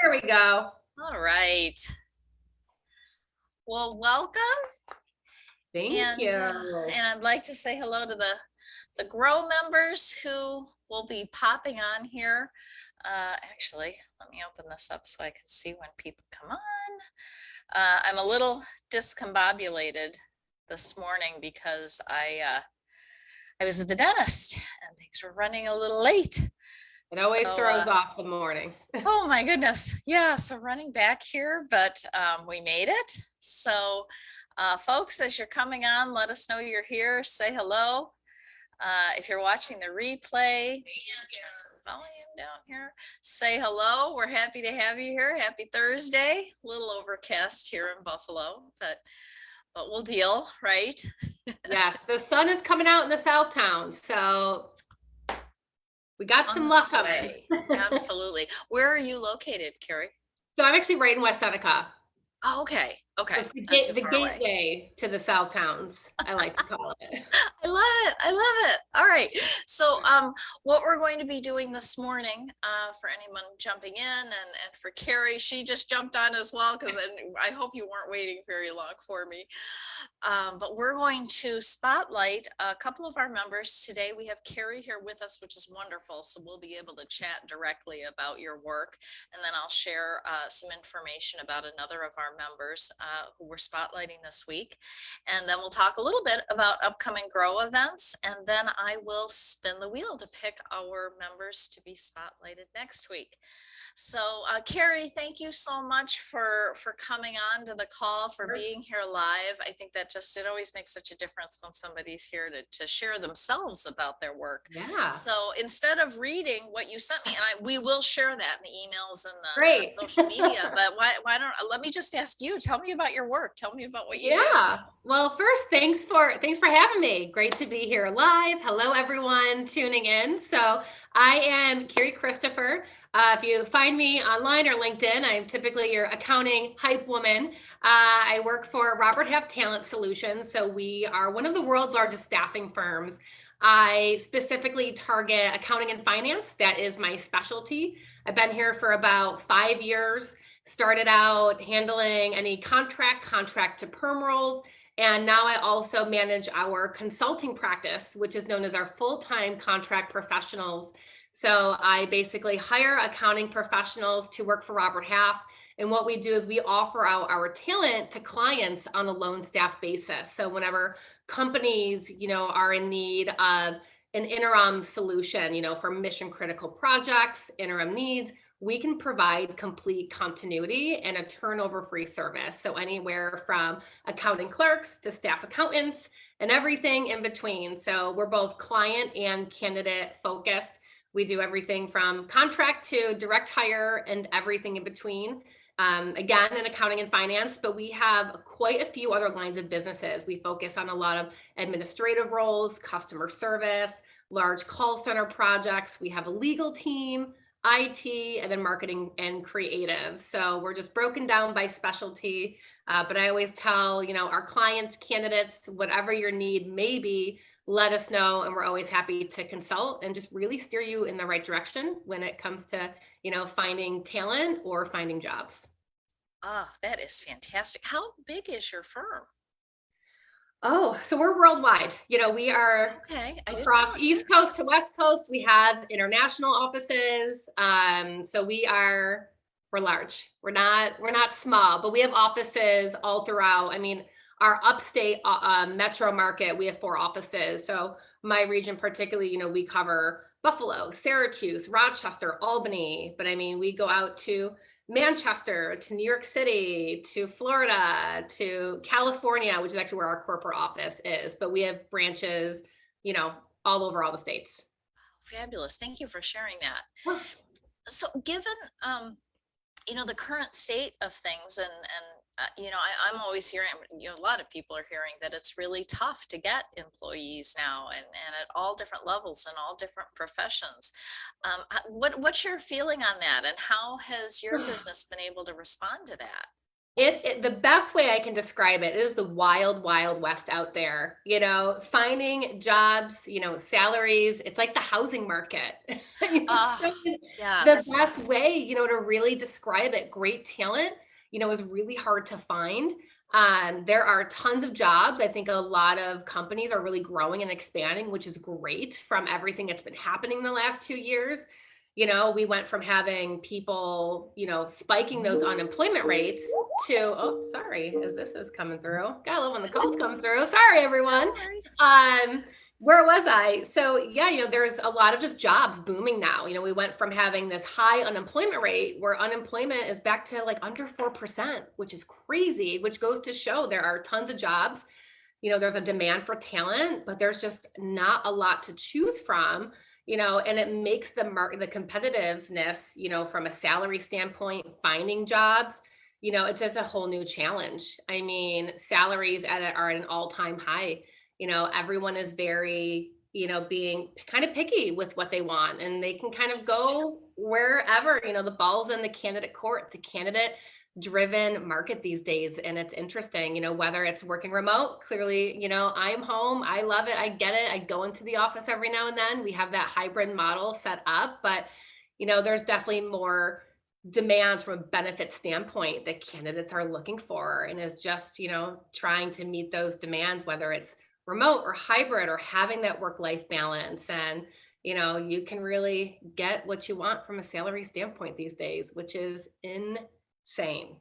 There we go. All right. Well, welcome, Thank and you. I'd like to say hello to the Grow members who will be popping on here. Actually, let me open this up so I can see when people come on. I'm a little discombobulated this morning because I was at the dentist and things were running a little late. It always So throws off the morning. oh my goodness. Yeah, so running back here, but we made it. So folks, as you're coming on, let us know you're here. Say hello. If you're watching the replay, turn some volume down here. Say hello. We're happy to have you here. Happy Thursday. A little overcast here in Buffalo, but we'll deal, right? Yes, the sun is coming out in the South Town, so we got some On luck this coming. way. Absolutely. Where are you located, Kerry? So I'm actually right in West Seneca. Oh, okay. Okay. It's Not too the far away. gateway to the South Towns, I like to call it. I love it. I love it. All right. So what we're going to be doing this morning, for anyone jumping in and for Kerry, she just jumped on as well because I hope you weren't waiting very long for me. But we're going to spotlight a couple of our members today. We have Kerry here with us, which is wonderful. So we'll be able to chat directly about your work. And then I'll share some information about another of our members who we're spotlighting this week. And then we'll talk a little bit about upcoming Grow events. And then I will spin the wheel to pick our members to be spotlighted next week. So Kerry, thank you so much for coming on to the call, for being here live. I think that it always makes such a difference when somebody's here to share themselves about their work. Yeah. So instead of reading what you sent me, and we will share that in the emails and the social Great. media, but why don't let me just ask you, tell me about your work. Tell me about what you do. Yeah. Well, first, thanks for having me. Great to be here live. Hello, everyone tuning in. So I am Kerry Christopher. If you find me online or LinkedIn, I'm typically your accounting hype woman. I work for Robert Half Talent Solutions. So we are one of the world's largest staffing firms. I specifically target accounting and finance. That is my specialty. I've been here for about 5 years. Started out handling any contract to perm roles. And now I also manage our consulting practice, which is known as our full-time contract professionals. So I basically hire accounting professionals to work for Robert Half. And what we do is we offer out our talent to clients on a loan staff basis. So whenever companies, are in need of an interim solution, for mission critical projects, interim needs, we can provide complete continuity and a turnover free service. So anywhere from accounting clerks to staff accountants and everything in between. So we're both client and candidate focused. We do everything from contract to direct hire and everything in between. Again, in accounting and finance, but we have quite a few other lines of businesses. We focus on a lot of administrative roles, customer service, large call center projects. We have a legal team, IT, and then marketing and creative. So we're just broken down by specialty. But I always tell, our clients, candidates, whatever your need may be, let us know. And we're always happy to consult and just really steer you in the right direction when it comes to, finding talent or finding jobs. Oh, that is fantastic. How big is your firm? Oh, so we're worldwide. We are Okay, I didn't across realize East that. Coast to West Coast. We have international offices. So we're large. We're not small, but we have offices all throughout. I mean, our upstate metro market, we have 4 offices. So my region particularly, we cover Buffalo, Syracuse, Rochester, Albany. But I mean, we go out to Manchester, to New York City, to Florida, to California, which is actually where our corporate office is. But we have branches, all over all the states. Fabulous. Thank you for sharing that. Of course. So given, the current state of things I'm always hearing, a lot of people are hearing that it's really tough to get employees now and at all different levels and all different professions. What's your feeling on that, and how has your business been able to respond to that? The best way I can describe it is the wild, wild west out there. Finding jobs, salaries. It's like the housing market. Ah, The yes. best way, to really describe it, great talent, is really hard to find. There are tons of jobs. I think a lot of companies are really growing and expanding, which is great from everything that's been happening in the last 2 years. We went from having people, spiking those unemployment rates to, oh, sorry, as this is coming through. Gotta love when the calls come through. Sorry, everyone. No worries. Where was I? So yeah, there's a lot of just jobs booming now. We went from having this high unemployment rate where unemployment is back to like under 4%, which is crazy, which goes to show there are tons of jobs. There's a demand for talent, but there's just not a lot to choose from, and it makes the competitiveness, from a salary standpoint, finding jobs, it's just a whole new challenge. I mean, salaries are at an all-time high. Everyone is very, being kind of picky with what they want, and they can kind of go wherever, the ball's in the candidate court, the candidate driven market these days. And it's interesting, whether it's working remote, clearly, I'm home. I love it. I get it. I go into the office every now and then. We have that hybrid model set up, but, there's definitely more demands from a benefit standpoint that candidates are looking for. And is just, trying to meet those demands, whether it's remote or hybrid or having that work-life balance. And, you can really get what you want from a salary standpoint these days, which is insane.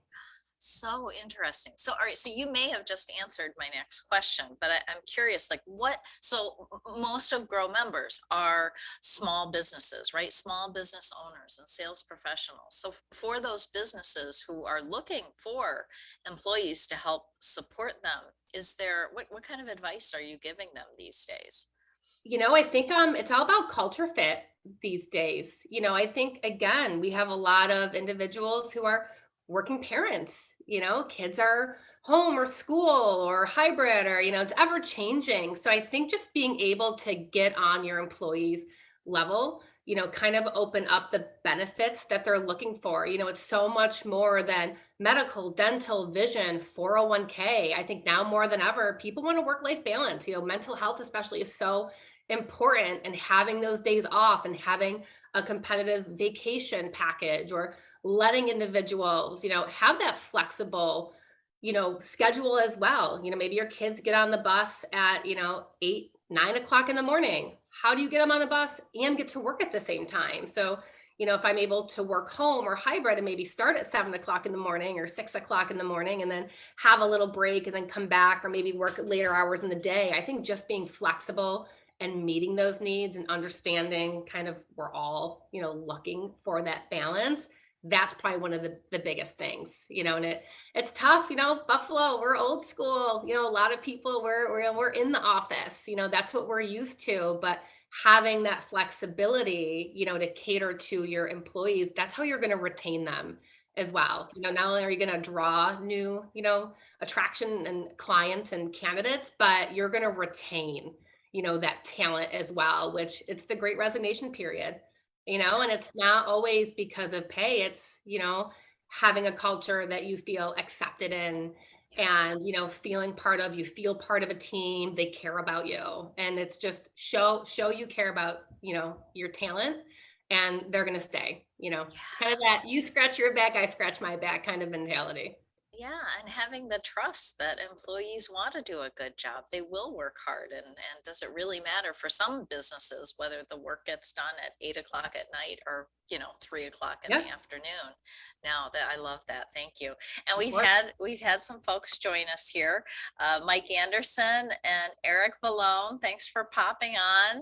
So interesting. So, all right. So you may have just answered my next question, but I'm curious, like most of Grow members are small businesses, right? Small business owners and sales professionals. So for those businesses who are looking for employees to help support them, what kind of advice are you giving them these days? I think it's all about culture fit these days. I think again, we have a lot of individuals who are working parents, kids are home or school or hybrid or, it's ever changing. So I think just being able to get on your employees level, kind of open up the benefits that they're looking for. It's so much more than medical, dental, vision, 401k. I think now more than ever, people want a work-life balance. Mental health especially is so important, and having those days off and having a competitive vacation package, or letting individuals, have that flexible, schedule as well. Maybe your kids get on the bus at, 8, 9 o'clock in the morning. How do you get them on the bus and get to work at the same time? So, if I'm able to work home or hybrid and maybe start at 7 o'clock in the morning or 6 o'clock in the morning and then have a little break and then come back, or maybe work later hours in the day, I think just being flexible and meeting those needs and understanding kind of we're all, looking for that balance. That's probably one of the biggest things, and it's tough, Buffalo, we're old school, a lot of people we're in the office, that's what we're used to, but having that flexibility, to cater to your employees, that's how you're going to retain them as well. Not only are you going to draw new, attraction and clients and candidates, but you're going to retain, that talent as well, which it's the great resignation period, and it's not always because of pay. It's, having a culture that you feel accepted in, and, feeling part of, you feel part of a team, they care about you. And it's just show you care about, your talent, and they're going to stay, kind of that you scratch your back, I scratch my back kind of mentality. Yeah, and having the trust that employees want to do a good job, they will work hard. And does it really matter for some businesses whether the work gets done at 8 o'clock at night or 3 o'clock in Yeah, the afternoon? Now that I love that, thank you. And of course. we've had some folks join us here, Mike Anderson and Eric Vallone. Thanks for popping on.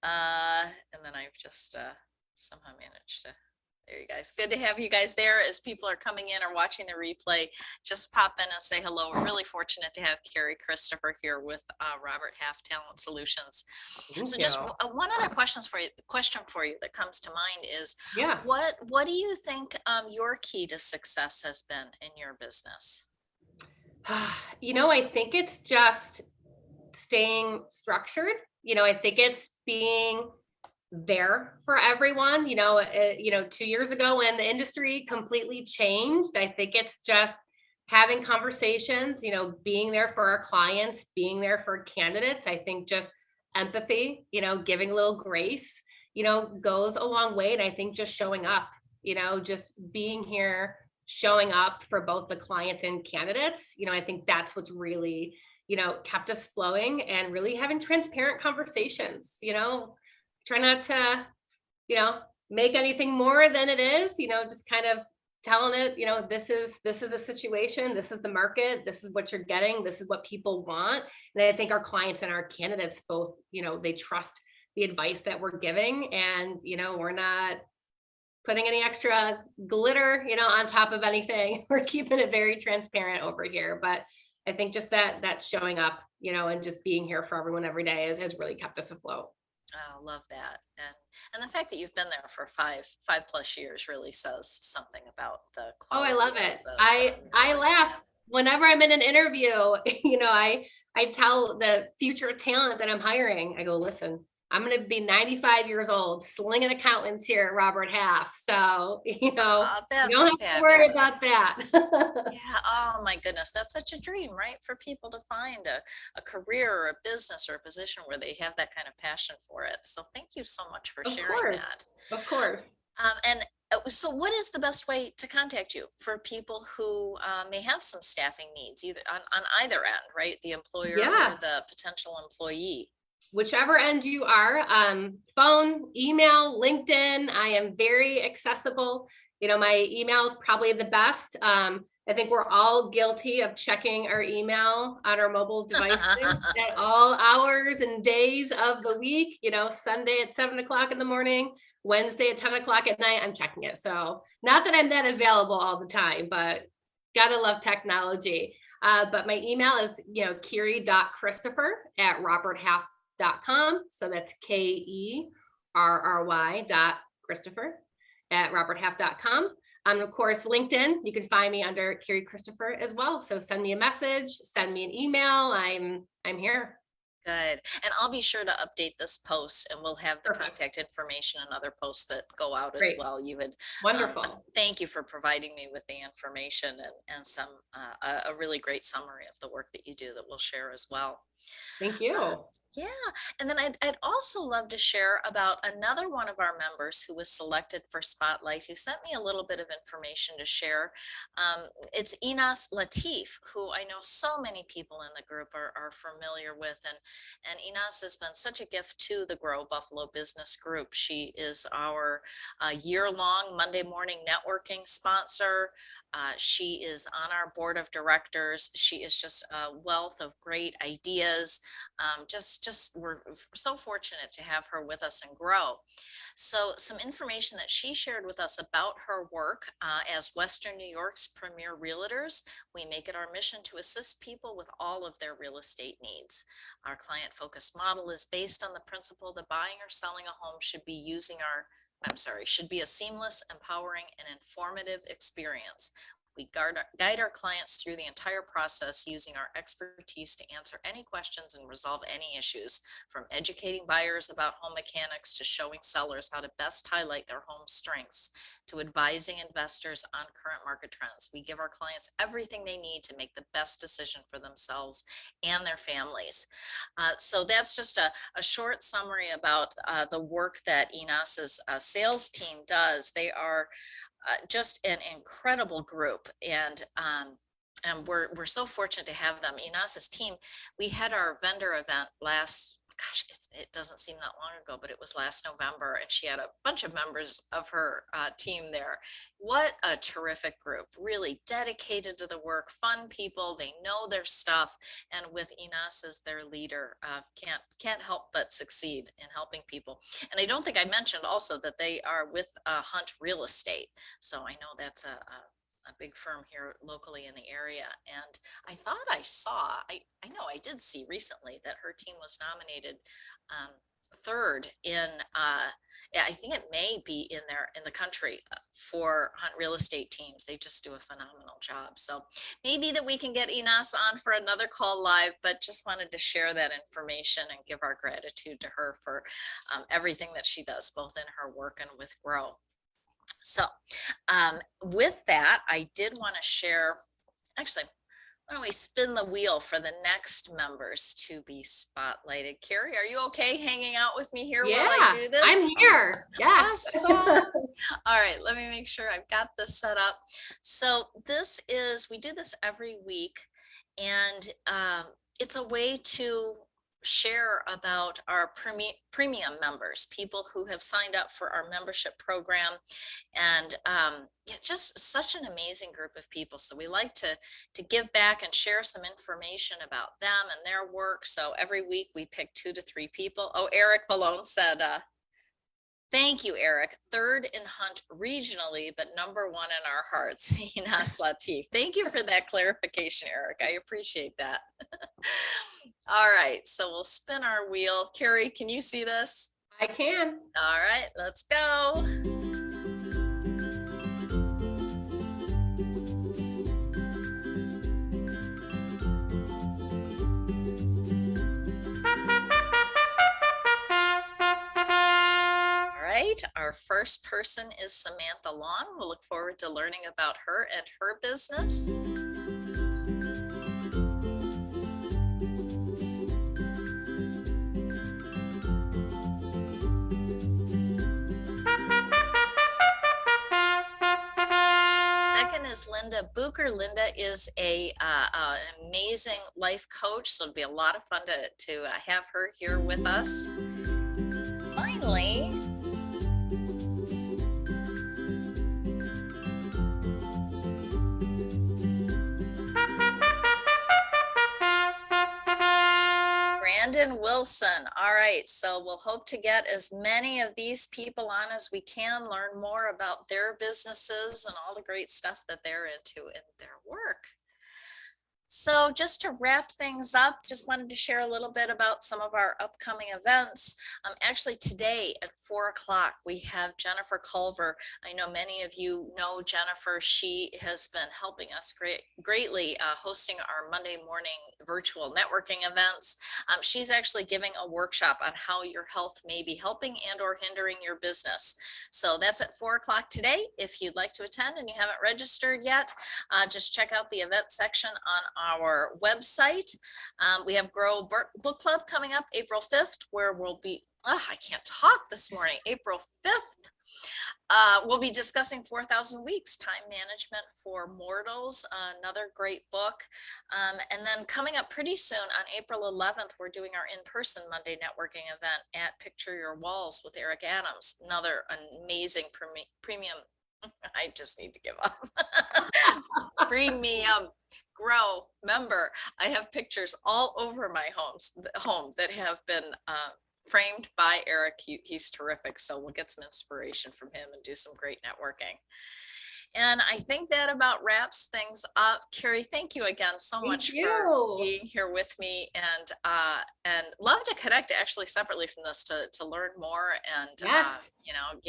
And then I've just somehow managed to. There you guys. Good to have you guys there. As people are coming in or watching the replay, just pop in and say hello. We're really fortunate to have Kerry Christopher here with Robert Half Talent Solutions. Thank So just you. one other question for you that comes to mind is, Yeah. what do you think your key to success has been in your business? I think it's just staying structured. I think it's being there for everyone. 2 years ago when the industry completely changed, I think it's just having conversations, being there for our clients, being there for candidates. I think just empathy, giving a little grace, goes a long way. And I think just showing up, just being here, showing up for both the clients and candidates, I think that's what's really, kept us flowing and really having transparent conversations, try not to, you know, make anything more than it is, just kind of telling it, this is the situation, this is the market, this is what you're getting, this is what people want. And I think our clients and our candidates both, they trust the advice that we're giving, and we're not putting any extra glitter, on top of anything. We're keeping it very transparent over here. But I think just that showing up, and just being here for everyone every day has really kept us afloat. Oh, love that. And the fact that you've been there for five plus years really says something about the Oh, I quality love of it. the I firm you're I working laugh with. whenever I'm in an interview. I tell the future talent that I'm hiring, I go, listen, I'm going to be 95 years old, slinging accountants here at Robert Half. So, you don't That's have to worry about fabulous. that. Yeah. Oh my goodness. That's such a dream, right? For people to find a career or a business or a position where they have that kind of passion for it. So thank you so much for Of sharing course. that. Of course. And so what is the best way to contact you for people who may have some staffing needs, either on either end, right? The employer or Yeah. the potential employee. Whichever end you are, phone, email, LinkedIn, I am very accessible. My email is probably the best. I think we're all guilty of checking our email on our mobile devices at all hours and days of the week. Sunday at 7 o'clock in the morning, Wednesday at 10 o'clock at night, I'm checking it. So not that I'm that available all the time, but gotta love technology. But my email is, Kerry.Christopher@roberthalf.com. So that's Kerry.Christopher@roberthalf.com. Of course, LinkedIn, you can find me under Kerry Christopher as well. So send me a message, send me an email. I'm here. Good. And I'll be sure to update this post, and we'll have the Perfect. contact information and other posts that go out as Great. well. You would, Wonderful. thank you for providing me with the information and some, a really great summary of the work that you do that we'll share as well. Thank Uh, you. yeah, and then I'd also love to share about another one of our members who was selected for Spotlight, who sent me a little bit of information to share. It's Inas Latif, who I know so many people in the group are familiar with, and Inas has been such a gift to the Grow Buffalo Business Group. She is our year-long Monday morning networking sponsor. She is on our board of directors. She is just a wealth of great ideas. Just we're so fortunate to have her with us and Grow. So some information that she shared with us about her work as Western New York's premier realtors. We make it our mission to assist people with all of their real estate needs. Our client focused model is based on the principle that buying or selling a home should be should be a seamless, empowering, and informative experience. We guide our clients through the entire process using our expertise to answer any questions and resolve any issues, from educating buyers about home mechanics to showing sellers how to best highlight their home strengths, to advising investors on current market trends. We give our clients everything they need to make the best decision for themselves and their families. So that's just a short summary about the work that Inas's sales team does. They are just an incredible group, and we're so fortunate to have them. Inas's team, we had our vendor event it doesn't seem that long ago, but it was last November, and she had a bunch of members of her team there. What a terrific group, really dedicated to the work, fun people, they know their stuff, and with Inas as their leader, can't help but succeed in helping people. And I don't think I mentioned also that they are with Hunt Real Estate, so I know that's a big firm here locally in the area. And I thought I know I did see recently that her team was nominated third in, yeah, I think it may be in the country for Hunt Real Estate teams. They just do a phenomenal job. So maybe that we can get Inas on for another call live, but just wanted to share that information and give our gratitude to her for everything that she does, both in her work and with Grow. So with that, I did want to share actually, why don't we spin the wheel for the next members to be spotlighted? Kerry, are you okay hanging out with me here while I Yeah, do this? I'm here. Yes. Awesome. All right, let me make sure I've got this set up. So we do this every week, and it's a way to share about our premium members, people who have signed up for our membership program, and yeah, just such an amazing group of people. So we like to give back and share some information about them and their work. So every week we pick 2 to 3 people. Oh, Eric Malone said, thank you, Eric. 3rd in Hunt regionally, but number 1 in our hearts. Inas Latif. Thank you for that clarification, Eric. I appreciate that. All right, so we'll spin our wheel. Kerry, can you see this? I can. All right, let's go. Our first person is Samantha Long. We'll look forward to learning about her and her business. Second is Linda Bucher. Linda is an amazing life coach, so it'll be a lot of fun to have her here with us. Finally, Brandon Wilson. All right, so we'll hope to get as many of these people on as we can, learn more about their businesses and all the great stuff that they're into in their work. So just to wrap things up, just wanted to share a little bit about some of our upcoming events. Actually today at 4 o'clock, we have Jennifer Culver. I know many of you know Jennifer. She has been helping us greatly hosting our Monday morning virtual networking events. She's actually giving a workshop on how your health may be helping and or hindering your business. So that's at 4 o'clock today. If you'd like to attend and you haven't registered yet, just check out the event section on our website. We have Grow Book Club coming up April 5th, where we'll be, I can't talk this morning, April 5th. We'll be discussing 4,000 Weeks, Time Management for Mortals, another great book. And then coming up pretty soon on April 11th, we're doing our in-person Monday networking event at Picture Your Walls with Eric Adams, another amazing premium, I just need to give up, premium Grow member. I have pictures all over my home that have been framed by Eric. He's terrific. So we'll get some inspiration from him and do some great networking. And I think that about wraps things up. Kerry, thank you again so much for being here with me, and love to connect actually separately from this to learn more and you know,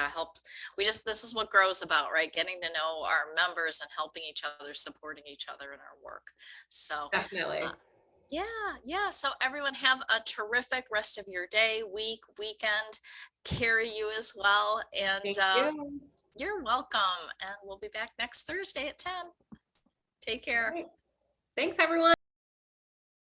help. This is what Grow's about, right? Getting to know our members and helping each other, supporting each other in our work. So definitely. Yeah. So everyone have a terrific rest of your day, week, weekend. Kerry, you as well. And you're welcome. And we'll be back next Thursday at 10. Take care. Thanks, everyone.